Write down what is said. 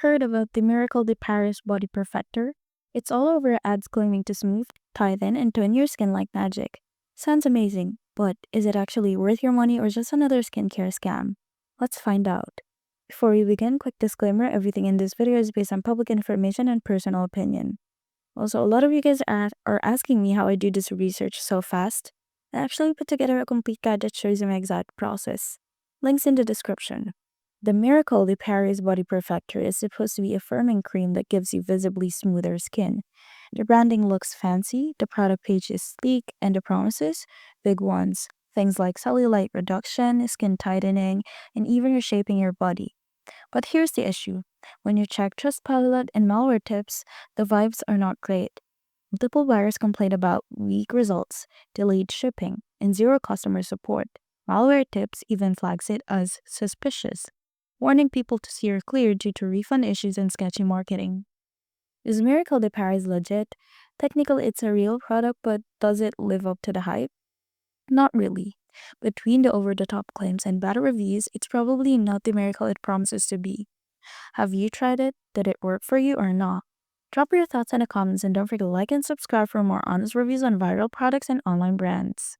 Heard about the Miracle de Paris Body Perfector? It's all over ads claiming to smooth, tighten, and tone your skin like magic. Sounds amazing, but is it actually worth your money or just another skincare scam? Let's find out. Before we begin, quick disclaimer, everything in this video is based on public information and personal opinion. Also, a lot of you guys are asking me how I do this research so fast. I actually put together a complete guide that shows you my exact process. Links in the description. The Miracle de Paris Body Perfector is supposed to be a firming cream that gives you visibly smoother skin. The branding looks fancy, the product page is sleek, and the promises, big ones. Things like cellulite reduction, skin tightening, and even reshaping your body. But here's the issue. When you check Trustpilot and malware tips, the vibes are not great. Multiple buyers complain about weak results, delayed shipping, and zero customer support. Malware tips even flags it as suspicious, warning people to steer clear due to refund issues and sketchy marketing. Is Miracle de Paris legit? Technically, it's a real product, but does it live up to the hype? Not really. Between the over-the-top claims and bad reviews, it's probably not the miracle it promises to be. Have you tried it? Did it work for you or not? Drop your thoughts in the comments and don't forget to like and subscribe for more honest reviews on viral products and online brands.